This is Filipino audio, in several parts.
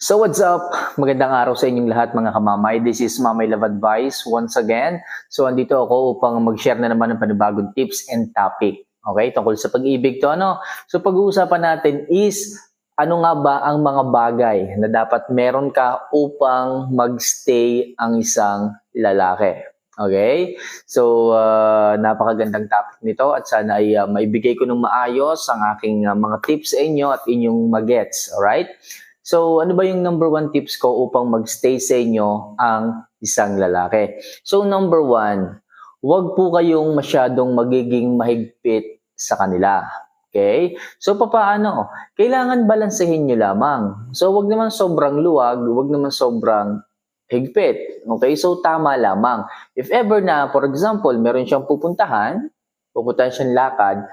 So what's up? Magandang araw sa inyong lahat mga kamamay. This is Mamay Love Advice once again. So andito ako upang mag-share na naman ng panibagong tips and topic. Okay, tungkol sa pag-ibig to ano. So pag-uusapan natin is ano nga ba ang mga bagay na dapat meron ka upang magstay ang isang lalaki. Okay? So napakagandang topic nito at sana ay maibigay ko ng maayos ang aking mga tips sa inyo at inyong magets. Alright? So, ano ba yung number one tips ko upang magstay sa inyo ang isang lalaki? So, number one, huwag po kayong masyadong magiging mahigpit sa kanila. Okay? So, papaano? Kailangan balansehin nyo lamang. So, huwag naman sobrang luwag, huwag naman sobrang higpit. Okay? So, tama lamang. If ever na, for example, meron siyang pupuntahan siyang lakad,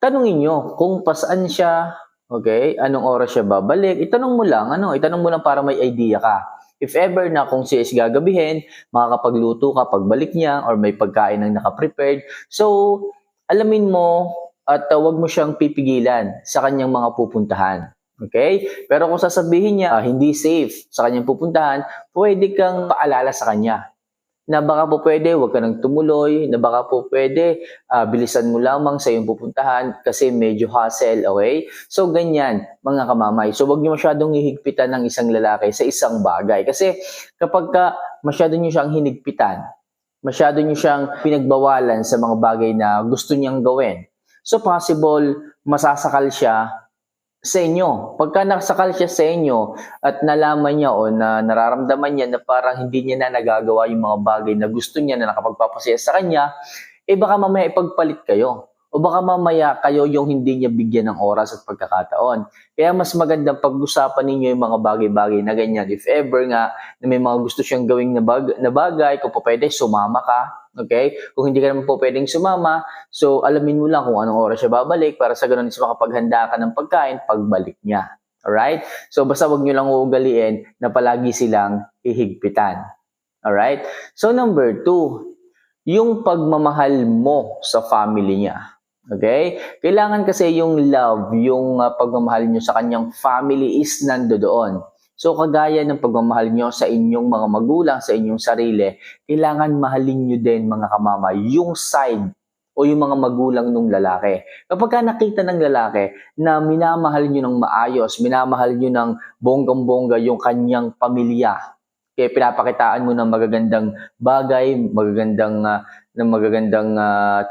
tanungin nyo kung pasaan siya. Okay? Anong oras siya babalik? Itanong mo lang, itanong mo lang para may idea ka. If ever na kung siya is gagabihin, makakapagluto ka pagbalik niya or may pagkain ng nakaprepared. So, alamin mo at huwag mo siyang pipigilan sa kanyang mga pupuntahan. Okay? Pero kung sasabihin niya hindi safe sa kanyang pupuntahan, pwede kang paalala sa kanya na baka po pwede, huwag ka nang tumuloy, na baka po pwede, bilisan mo lamang sa iyong pupuntahan kasi medyo hassle, okay? So, ganyan, mga kamamay. So, huwag niyo masyadong hihigpitan ng isang lalaki sa isang bagay. Kasi kapag masyado niyo siyang hinigpitan, masyado niyo siyang pinagbawalan sa mga bagay na gusto niyang gawin, so possible, masasakal siya sa inyo. Pagka nakasakal siya sa inyo at nalaman niya o na nararamdaman niya na parang hindi niya na nagagawa yung mga bagay na gusto niya na nakapagpapasaya sa kanya, baka mamaya ipagpalit kayo. O baka mamaya kayo yung hindi niya bigyan ng oras at pagkakataon. Kaya mas magandang pag-usapan ninyo yung mga bagay-bagay na ganyan. If ever nga na may mga gusto siyang gawing na bagay, kung po pwede, sumama ka. Okay? Kung hindi ka naman po pwedeng sumama, so alamin mo lang kung anong oras siya babalik para sa ganun is makapaghanda ka ng pagkain pagbalik niya. Alright? So basta wag nyo lang uugaliin na palagi silang ihigpitan. Alright? So number 2, yung pagmamahal mo sa family niya. Okay? Kailangan kasi yung love, yung pagmamahal nyo sa kanyang family is nandoon. So, kagaya ng pagmamahal nyo sa inyong mga magulang, sa inyong sarili, kailangan mahalin nyo din mga kamama yung side o yung mga magulang ng lalaki. Kapag nakita ng lalaki na minamahal nyo ng maayos, minamahal nyo ng bonggang-bongga yung kanyang pamilya, kaya pinapakitaan mo ng magagandang bagay, magagandang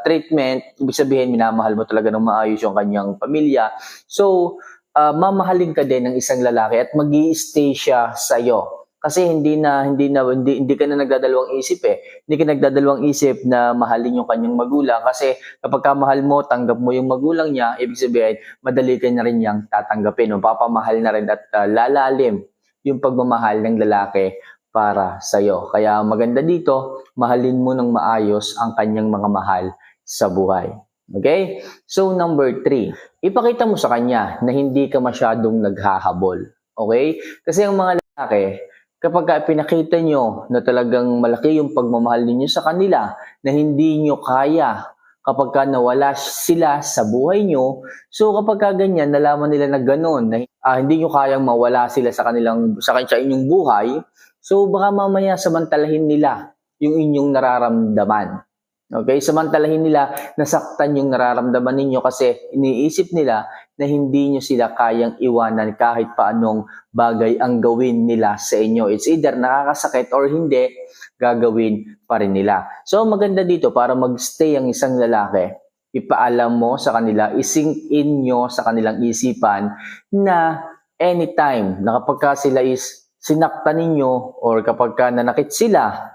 treatment, ibig sabihin minamahal mo talaga ng maayos yung kanyang pamilya. So, mamahalin ka din ng isang lalaki at magi-stay siya sa iyo. Kasi hindi ka na nagdadalawang isip Hindi ka nagdadalawang isip na mahalin yung kanyang magulang kasi kapag mahal mo, tanggap mo yung magulang niya, ibig sabihin, madali ka na rin niyang tatanggapin. Papamahal na rin at lalalim yung pagmamahal ng lalaki para sa iyo. Kaya maganda dito, mahalin mo ng maayos ang kanyang mga mahal sa buhay. Okay? So, number 3, ipakita mo sa kanya na hindi ka masyadong naghahabol. Okay? Kasi ang mga lalaki, kapag pinakita nyo na talagang malaki yung pagmamahal ninyo sa kanila, na hindi nyo kaya kapag nawala sila sa buhay nyo, so kapag ganyan, nalaman nila na gano'n, na hindi nyo kayang mawala sila sa inyong buhay, so baka mamaya samantalahin nila yung inyong nararamdaman. Okay, samantalahin nila nasaktan yung nararamdaman ninyo kasi iniisip nila na hindi nyo sila kayang iwanan kahit paanong bagay ang gawin nila sa inyo. It's either nakakasakit or hindi, gagawin pa rin nila. So maganda dito para magstay ang isang lalaki, ipaalam mo sa kanila, isink in nyo sa kanilang isipan na anytime na kapag sila is sinaktan ninyo or kapag nanakit sila,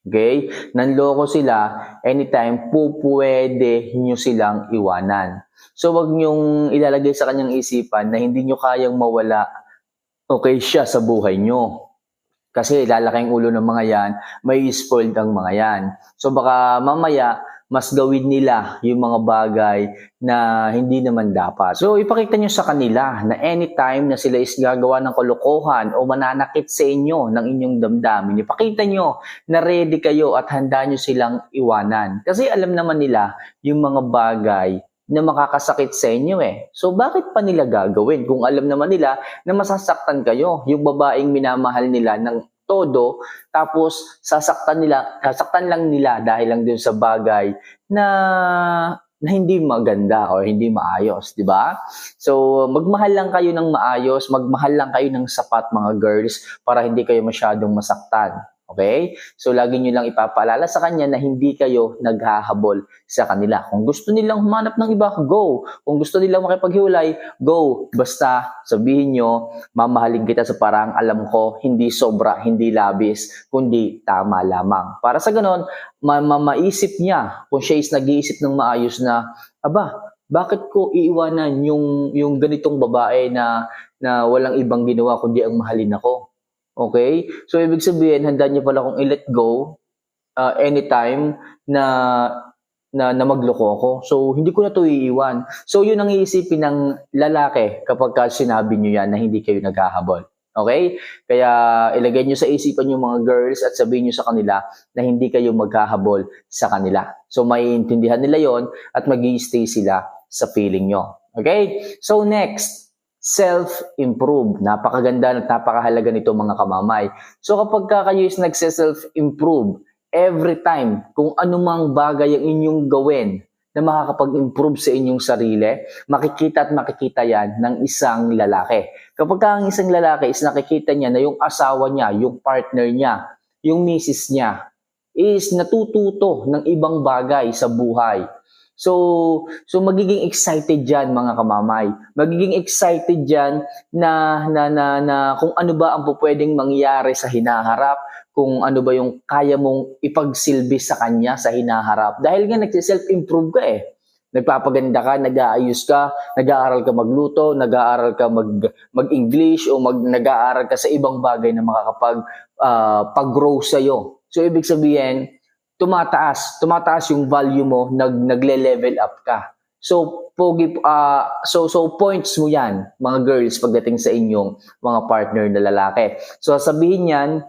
okay? Nanloko sila, anytime pwede nyo silang iwanan. So, wag nyong ilalagay sa kanyang isipan na hindi nyo kayang mawala siya sa buhay nyo. Kasi lalaki ang ulo ng mga yan, may spoiled ang mga yan. So, baka mamaya, mas gawin nila yung mga bagay na hindi naman dapat. So, ipakita nyo sa kanila na anytime na sila is gagawa ng kalokohan o mananakit sa inyo ng inyong damdamin, ipakita nyo na ready kayo at handa nyo silang iwanan. Kasi alam naman nila yung mga bagay na makakasakit sa inyo eh. So bakit pa nila gagawin kung alam naman nila na masasaktan kayo, yung babaeng minamahal nila ng todo, tapos sasaktan lang nila dahil lang dun sa bagay na hindi maganda o hindi maayos, di ba? So, magmahal lang kayo ng maayos, magmahal lang kayo ng sapat mga girls para hindi kayo masyadong masaktan. Okay? So, lagi nyo lang ipapaalala sa kanya na hindi kayo naghahabol sa kanila. Kung gusto nilang humanap ng iba, go. Kung gusto nilang makipaghiwalay, go. Basta sabihin nyo, mamahalin kita sa parang alam ko, hindi sobra, hindi labis, kundi tama lamang. Para sa ganon, maisip niya, kung siya is nag-iisip ng maayos na, aba, bakit ko iiwanan yung ganitong babae na walang ibang ginawa kundi ang mahalin ako? Okay? So, ibig sabihin, handa niyo pala kung i-let go anytime na magloko ako. So, hindi ko na to iiwan. So, yun ang iisipin ng lalaki kapag sinabi niyo yan na hindi kayo naghahabol. Okay? Kaya, ilagay niyo sa isipan yung mga girls at sabihin niyo sa kanila na hindi kayo maghahabol sa kanila. So, maiintindihan nila yon at mag-i-stay sila sa feeling niyo. Okay? So, next, self-improve. Napakaganda at napakahalaga nito mga kamamay. So kapag kayo is nagse-self-improve, every time kung anumang bagay ang inyong gawin na makakapag-improve sa inyong sarili, makikita yan ng isang lalaki. Kapag ang isang lalaki is nakikita niya na yung asawa niya, yung partner niya, yung misis niya, is natututo ng ibang bagay sa buhay. So magiging excited diyan mga kamamay. Magiging excited diyan na kung ano ba ang pwedeng mangyari sa hinaharap, kung ano ba yung kaya mong ipagsilbi sa kanya sa hinaharap. Dahil nga nagse-self-improve ka eh. Nagpapaganda ka, nag-aayos ka, nag-aaral ka magluto, nag-aaral ka mag-English o nag-aaral ka sa ibang bagay na makakapag pag-grow sa'yo. So ibig sabihin, tumataas yung value mo, nagle-level up ka. So points mo 'yan, mga girls pagdating sa inyong mga partner na lalaki. So sabihin niyan,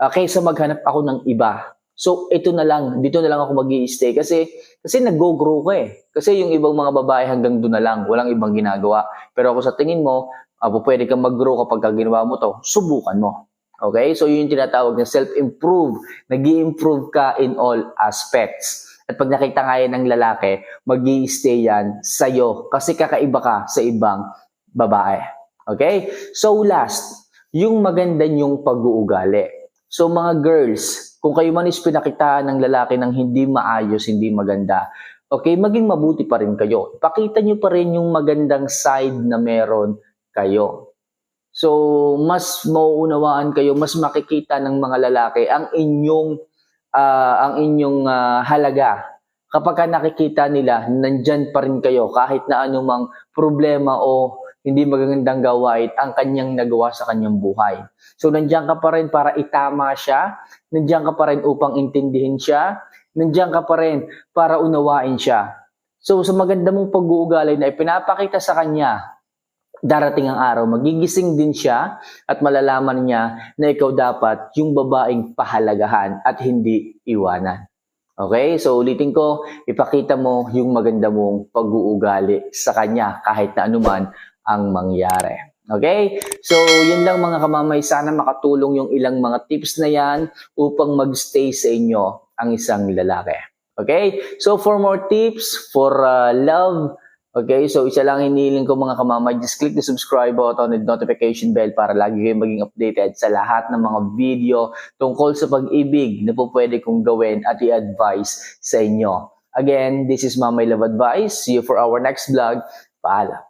kaysa maghanap ako ng iba. So dito na lang ako magi-stay kasi nag-grow ka eh. Kasi yung ibang mga babae hanggang doon na lang, walang ibang ginagawa. Pero ako sa tingin mo, pwede kang mag-grow kapag ginawa mo 'to, subukan mo. Okay? So, yun yung tinatawag na self-improve. Nag-i-improve ka in all aspects. At pag nakita nga yan ng lalaki, mag-i-stay yan sa'yo kasi kakaiba ka sa ibang babae. Okay? So, last, yung maganda yung pag-uugali. So, mga girls, kung kayo man is pinakitaan ng lalaki ng hindi maayos, hindi maganda, okay, maging mabuti pa rin kayo. Ipakita nyo pa rin yung magandang side na meron kayo. So, mas mauunawaan kayo, mas makikita ng mga lalaki ang inyong halaga. Kapag nakikita nila, nandyan pa rin kayo kahit na anumang problema o hindi magagandang gawain ang kanyang nagawa sa kanyang buhay. So, nandyan ka pa rin para itama siya, nandyan ka pa rin upang intindihin siya, nandyan ka pa rin para unawain siya. So, sa maganda mong pag-uugali na ipinapakita sa kanya, darating ang araw, magigising din siya at malalaman niya na ikaw dapat yung babaeng pahalagahan at hindi iwanan. Okay? So ulitin ko, ipakita mo yung maganda mong pag-uugali sa kanya kahit na anuman ang mangyari. Okay? So yun lang mga kamamay, sana makatulong yung ilang mga tips na yan upang magstay sa inyo ang isang lalaki. Okay? So for more tips, for love, okay, so isa lang hinihiling ko mga kamamay, just click the subscribe button and notification bell para lagi kayong maging updated sa lahat ng mga video tungkol sa pag-ibig na po pwede kong gawin at i-advise sa inyo. Again, this is Mamay Love Advice. See you for our next vlog. Paalam.